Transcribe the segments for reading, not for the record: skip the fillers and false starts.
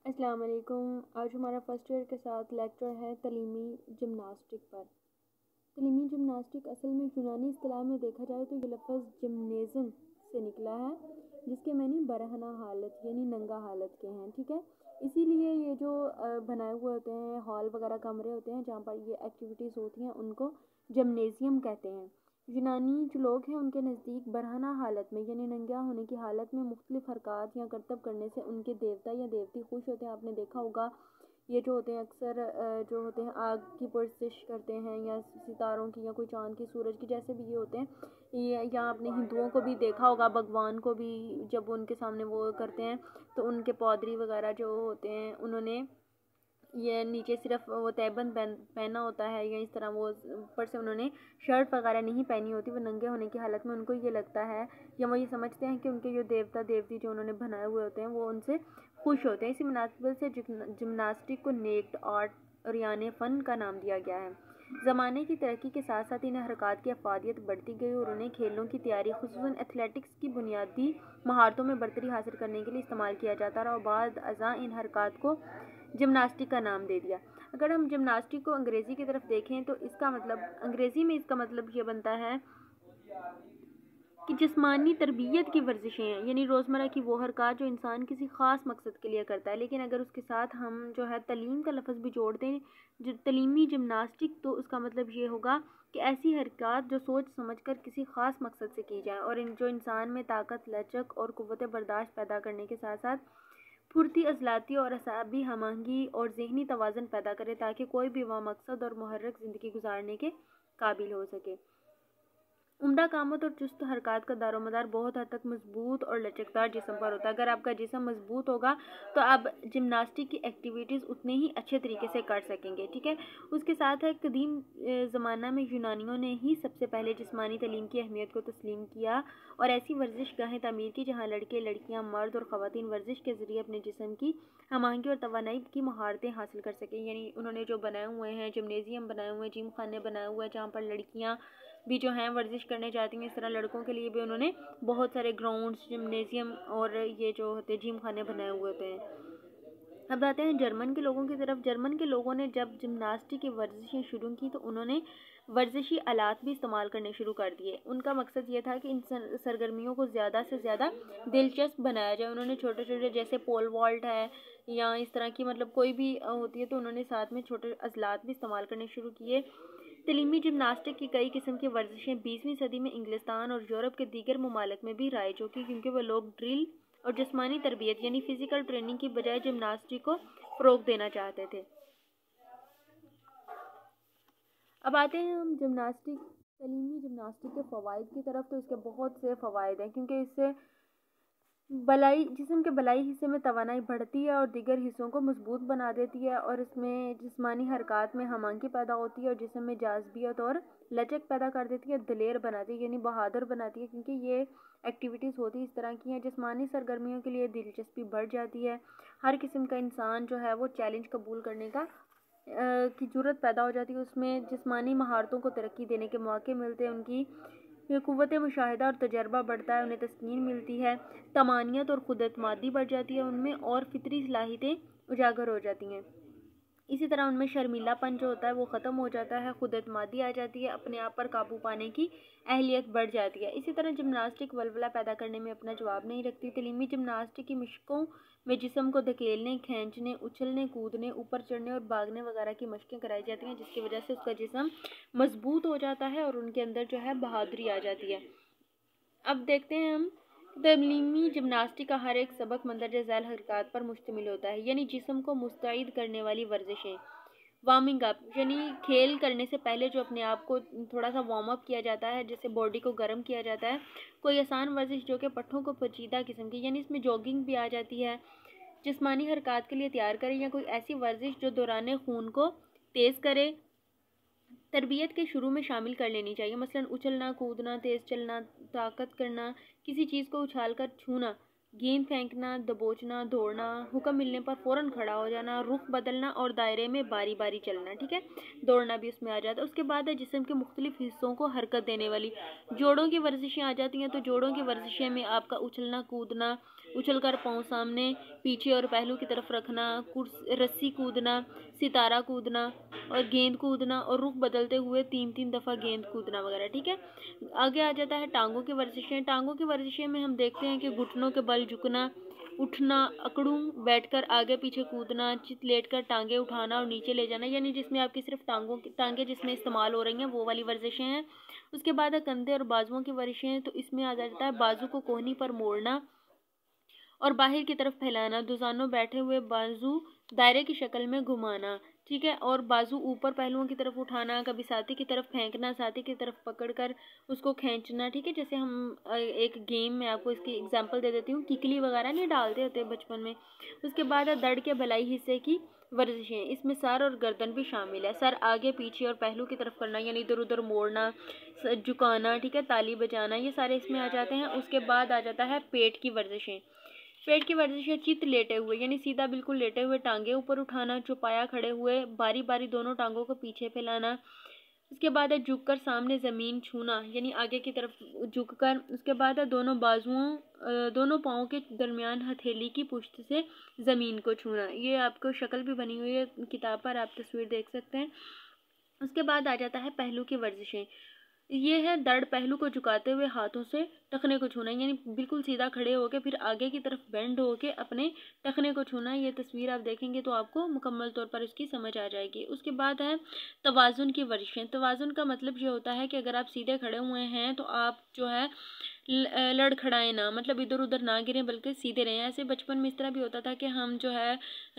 अस्सलाम वालेकुम। आज हमारा फर्स्ट ईयर के साथ लेक्चर है तलीमी जिम्नास्टिक पर। तलीमी जिम्नास्टिक असल में यूनानी इस्तिलाह में देखा जाए तो ये लफ्ज़ जिम्नेज़म से निकला है, जिसके मानी बरहना हालत यानी नंगा हालत के हैं। ठीक है, इसीलिए ये जो बनाए हुए होते हैं हॉल वगैरह कमरे होते हैं जहाँ पर ये एक्टिविटीज़ होती हैं उनको जिम्नेजियम कहते हैं। यूनानी जो लोग हैं उनके नज़दीक बरहना हालत में यानी नंगा होने की हालत में मुख्तलिफ हरकत या करतब करने से उनके देवता या देवती खुश होते हैं। आपने देखा होगा ये जो होते हैं अक्सर जो होते हैं आग की परस्तिश करते हैं या सितारों की या कोई चांद की सूरज की, जैसे भी ये होते हैं। ये या आपने हिंदुओं को भी देखा होगा, भगवान को भी जब उनके सामने वो करते हैं तो उनके पौधरी वगैरह जो होते हैं उन्होंने ये नीचे सिर्फ वो तहबंद पहना होता है या इस तरह वो ऊपर से उन्होंने शर्ट वगैरह नहीं पहनी होती। वो नंगे होने की हालत में उनको ये लगता है या वो ये समझते हैं कि उनके जो देवता देवती जो उन्होंने बनाए हुए होते हैं वो उनसे खुश होते हैं। इसी मुनासिबत से जिम्नास्टिक को नेक्ड आर्ट और यानी फ़न का नाम दिया गया है। ज़माने की तरक्की के साथ साथ इन हरकत की अफादियत बढ़ती गई और उन्हें खेलों की तैयारी खुसूसन एथलेटिक्स की बुनियादी महारतों में बढ़तरी हासिल करने के लिए इस्तेमाल किया जाता रहा और बाद अज़ां इन हरकत को जिम्नास्टिक का नाम दे दिया। अगर हम जिम्नास्टिक को अंग्रेज़ी की तरफ देखें तो इसका मतलब अंग्रेज़ी में इसका मतलब ये बनता है कि जिस्मानी तरबियत की वर्जिशें हैं, यानी रोज़मर्रा की वो हरकत जो इंसान किसी ख़ास मकसद के लिए करता है। लेकिन अगर उसके साथ हम जो है तलीम का लफ्ज़ भी जोड़ दें जो तलीमी जिम्नास्टिक, तो उसका मतलब ये होगा कि ऐसी हरकत जो सोच समझ कर किसी ख़ास मकसद से की जाए और जो इंसान में ताकत, लचक और क़ुव्वत बर्दाश्त पैदा करने के साथ साथ फुर्ती, अज़लाती और असाबी हमआहंगी और ज़हनी तवाज़ुन पैदा करे ताकि कोई भी वह मकसद और मुहर्रक ज़िंदगी गुजारने के काबिल हो सके। उम्दा कामत और चुस्त हरकत का दारोमदार बहुत हद तक मजबूत और लचकदार जिस्म पर होता है। अगर आपका जिस्म मजबूत होगा तो आप जिम्नास्टिक की एक्टिविटीज़ उतने ही अच्छे तरीके से कर सकेंगे। ठीक है, उसके साथ है कदीम ज़माना में यूनानियों ने ही सबसे पहले जिस्मानी तालीम की अहमियत को तस्लीम किया और ऐसी वर्जिश गाहें तामीर की जहाँ लड़के लड़कियाँ मर्द और ख़वातीन वर्जिश के ज़रिए अपने जिस्म की हमआहंगी और तवानाई की महारतें हासिल कर सकें। यानी उन्होंने जो बनाए हुए हैं जिम्नेजियम बनाए हुए हैं, जिम खाने बनाए हुए हैं जहाँ पर लड़कियाँ भी जो हैं वर्जिश करने जाती हैं, इस तरह लड़कों के लिए भी उन्होंने बहुत सारे ग्राउंड्स, जिम्नेजियम और ये जो होते हैं जिम खाने बनाए हुए होते हैं। अब आते हैं जर्मन के लोगों की तरफ। जर्मन के लोगों ने जब जिम्नास्टिक की वर्जिशें शुरू की तो उन्होंने वर्जिशी आलात भी इस्तेमाल करने शुरू कर दिए। उनका मकसद ये था कि इन सरगर्मियों को ज़्यादा से ज़्यादा दिलचस्प बनाया जाए। उन्होंने छोटे छोटे जैसे पोल वॉल्ट है या इस तरह की मतलब कोई भी होती है तो उन्होंने साथ में छोटे अजलात भी इस्तेमाल करने शुरू किए। तलीमी जिम्नास्टिक की कई किस्म की वर्जिशें 20वीं सदी में इंग्लिस्तान और यूरोप के दीगर ममालिक में भी राइज हो की, क्योंकि वह लोग ड्रिल और जिस्मानी तरबियत यानी फ़िज़िकल ट्रेनिंग की बजाय जिम्नास्टिक को फ़रोग़ देना चाहते थे। अब आते हैं हम तलीमी जिम्नास्टिक के फ़वाइद की तरफ। तो इसके बहुत से फ़वाइद हैं, क्योंकि इससे जिस्म के बलाई हिस्से में तवानाई बढ़ती है और दीगर हिस्सों को मजबूत बना देती है और इसमें जिस्मानी हरकत में हमआहंगी पैदा होती है और जिस्म में जाज़बियत और लचक पैदा कर देती है, दिलेर बनाती है यानी बहादुर बनाती है, क्योंकि ये एक्टिविटीज़ होती इस तरह की हैं। जिस्मानी सरगर्मियों के लिए दिलचस्पी बढ़ जाती है। हर किस्म का इंसान जो है वो चैलेंज कबूल करने की ज़रूरत पैदा हो जाती है। उसमें जिस्मानी महारतों को तरक्की देने के मौके मिलते हैं, उनकी क़ुव्वत मुशाहिदा और तजर्बा बढ़ता है, उन्हें तस्कीन मिलती है, तमानियत और खुद एतमादी बढ़ जाती है उनमें और फितरी सलाहियतें उजागर हो जाती हैं। इसी तरह उनमें शर्मीलापन जो होता है वो ख़त्म हो जाता है, खुद एतमादी आ जाती है, अपने आप पर काबू पाने की अहलियत बढ़ जाती है। इसी तरह जिम्नास्टिक वल्वला पैदा करने में अपना जवाब नहीं रखती। तलीमी जिम्नास्टिक की मशकों में जिस्म को धकेलने, खींचने, उछलने, कूदने, ऊपर चढ़ने और भागने वगैरह की मशकें कराई जाती हैं, जिसकी वजह से उसका जिस्म मजबूत हो जाता है और उनके अंदर जो है बहादुरी आ जाती है। अब देखते हैं हम तलीमी जिम्नास्टिक का हर एक सबक मंदरजा झैल हरकत पर मुश्तमिल होता है, यानी जिस्म को मुस्तैद करने वाली वर्जिशें। वार्मिंग अप यानी खेल करने से पहले जो अपने आप को थोड़ा सा वार्म अप किया जाता है, जिससे बॉडी को गर्म किया जाता है। कोई आसान वर्जिश जो कि पट्ठों को पेचीदा किस्म की, यानी इसमें जॉगिंग भी आ जाती है, जिस्मानी हरकत के लिए तैयार करें, या कोई ऐसी वर्जिश जो दौरान खून को तेज़ करे तरबियत के शुरू में शामिल कर लेनी चाहिए। मसलन उछलना, कूदना, तेज़ चलना, ताकत करना, किसी चीज़ को उछालकर छूना, गेंद फेंकना, दबोचना, दौड़ना, हुक्म मिलने पर फ़ौरन खड़ा हो जाना, रुख बदलना और दायरे में बारी बारी चलना। ठीक है, दौड़ना भी उसमें आ जाता है। उसके बाद है जिस्म के मुख्तलिफ हिस्सों को हरकत देने वाली जोड़ों की वर्जिशें आ जाती हैं। तो जोड़ों की वर्जिशें में आपका उछलना, कूदना, उछलकर पाँव सामने पीछे और पहलू की तरफ रखना, रस्सी कूदना, सितारा कूदना और गेंद कूदना और रुख बदलते हुए 3-3 दफ़ा गेंद कूदना वगैरह। ठीक है, आगे आ जाता है टांगों की वर्जिशें। टांगों की वर्जिशें में हम देखते हैं कि घुटनों के बल झुकना, उठना, अकड़ू बैठकर आगे पीछे कूदना, चित लेटकर टांगे उठाना और नीचे ले जाना, यानी जिसमें आपकी सिर्फ टांगे जिसमें इस्तेमाल हो रही हैं वो वाली वर्जिशें हैं। उसके बाद है कंधे और बाजुओं की वर्जिशें, तो इसमें आ जाता है बाजू को कोहनी पर मोड़ना और बाहर की तरफ फैलाना, दुजानों बैठे हुए बाजू दायरे की शक्ल में घुमाना। ठीक है, और बाजू ऊपर पहलुओं की तरफ उठाना, कभी साथी की तरफ फेंकना, साथी की तरफ पकड़कर उसको खींचना। ठीक है, जैसे हम एक गेम में आपको इसकी एग्जांपल दे देती हूँ, किकली वगैरह नहीं डालते होते बचपन में। उसके बाद है दड़ के भलाई हिस्से की वर्जिशें, इसमें सर और गर्दन भी शामिल है। सर आगे पीछे और पहलू की तरफ करना, यानी इधर उधर मोड़ना, झुकाना। ठीक है, ताली बजाना, ये सारे इसमें आ जाते हैं। उसके बाद आ जाता है पेट की वर्जिशें। पेट की वर्जिश है चित लेटे हुए, यानी सीधा बिल्कुल लेटे हुए, टांगे ऊपर उठाना, चौपाया खड़े हुए, बारी बारी दोनों टांगों को पीछे फैलाना। उसके बाद है झुककर सामने ज़मीन छूना, यानी आगे की तरफ झुककर। उसके बाद है दोनों पाँवों के दरमियान हथेली की पुष्ट से ज़मीन को छूना। ये आपको शक्ल भी बनी हुई है किताब पर, आप तस्वीर देख सकते हैं। उसके बाद आ जाता है पहलू की वर्जिशें। ये है दड़ पहलू को झुकाते हुए हाथों से टखने को छूना, यानी बिल्कुल सीधा खड़े होकर फिर आगे की तरफ बेंड होके अपने टखने को छूना। ये तस्वीर आप देखेंगे तो आपको मुकम्मल तौर पर इसकी समझ आ जाएगी। उसके बाद है तवाज़ुन की वर्जिशें। तवाज़ुन का मतलब ये होता है कि अगर आप सीधे खड़े हुए हैं तो आप जो है लड़खड़ाएं ना, मतलब इधर उधर ना गिरें बल्कि सीधे रहें। ऐसे बचपन में इस तरह भी होता था कि हम जो है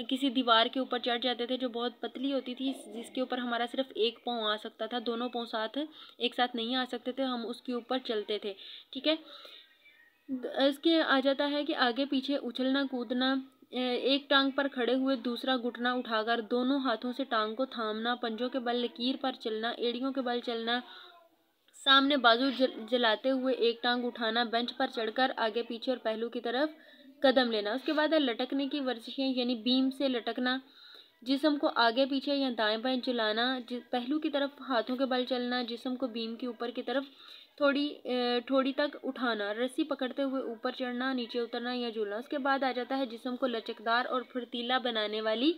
किसी दीवार के ऊपर चढ़ जाते थे जो बहुत पतली होती थी, जिसके ऊपर हमारा सिर्फ एक पाँव आ सकता था, दोनों पाँव एक साथ नहीं आ सकते थे, हम उसके ऊपर चलते थे। ठीक है, इसके आ जाता है कि आगे पीछे उछलना कूदना, एक टांग पर खड़े हुए दूसरा घुटना उठाकर दोनों हाथों से टांग को थामना, पंजों के बल लकीर पर चलना, एड़ियों के बल चलना, सामने बाजू जलाते हुए एक टांग उठाना, बेंच पर चढ़कर आगे पीछे और पहलू की तरफ कदम लेना। उसके बाद है लटकने की वर्जिशें, यानी बीम से लटकना, जिस्म को आगे पीछे या दाएं बाएं चलाना, पहलू की तरफ हाथों के बल चलना, जिस्म को बीम के ऊपर की तरफ थोड़ी तक उठाना, रस्सी पकड़ते हुए ऊपर चढ़ना, नीचे उतरना या झूलना। उसके बाद आ जाता है जिस्म को लचकदार और फुर्तीला बनाने वाली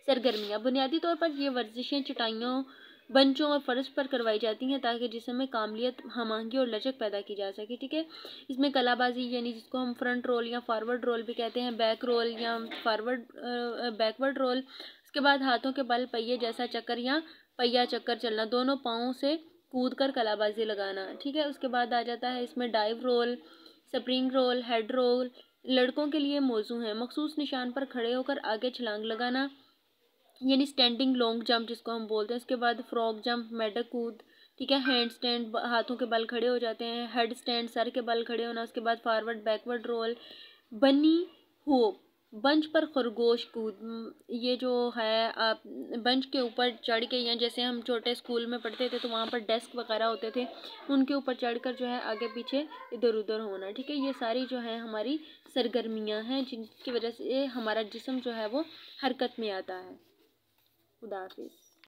सरगर्मियाँ। बुनियादी तौर पर ये वर्जिशें चटाइयों, बंचों और फर्श पर करवाई जाती हैं ताकि जिस्म में कामलियत, हमआहंगी और लचक पैदा की जा सके। ठीक है, इसमें कलाबाजी, यानी जिसको हम फ्रंट रोल या फॉरवर्ड रोल भी कहते हैं, बैक रोल या बैकवर्ड रोल। उसके बाद हाथों के बल पहिए जैसा चक्कर या पहिया चक्कर चलना, दोनों पाँवों से कूद कर कलाबाजी लगाना। ठीक है, उसके बाद आ जाता है इसमें dive roll, spring roll, head roll लड़कों के लिए मौजू हैं। मखसूस निशान पर खड़े होकर आगे छलांग लगाना, यानी स्टैंडिंग लॉन्ग जंप जिसको हम बोलते हैं। उसके बाद फ्रॉक जंप, मेढक कूद। ठीक है, हैंड स्टैंड, हाथों के बल खड़े हो जाते हैं, हेड स्टैंड, सर के बल खड़े होना। उसके बाद फॉरवर्ड बैकवर्ड रोल, बनी होप, बंच पर खरगोश कूद। ये जो है आप बंच के ऊपर चढ़ के, या जैसे हम छोटे स्कूल में पढ़ते थे तो वहाँ पर डेस्क वगैरह होते थे, उनके ऊपर चढ़कर जो है आगे पीछे इधर उधर होना। ठीक है, ये सारी जो है हमारी सरगर्मियाँ हैं जिनकी वजह से हमारा जिस्म जो है वो हरकत में आता है। खुदा हाफिज़।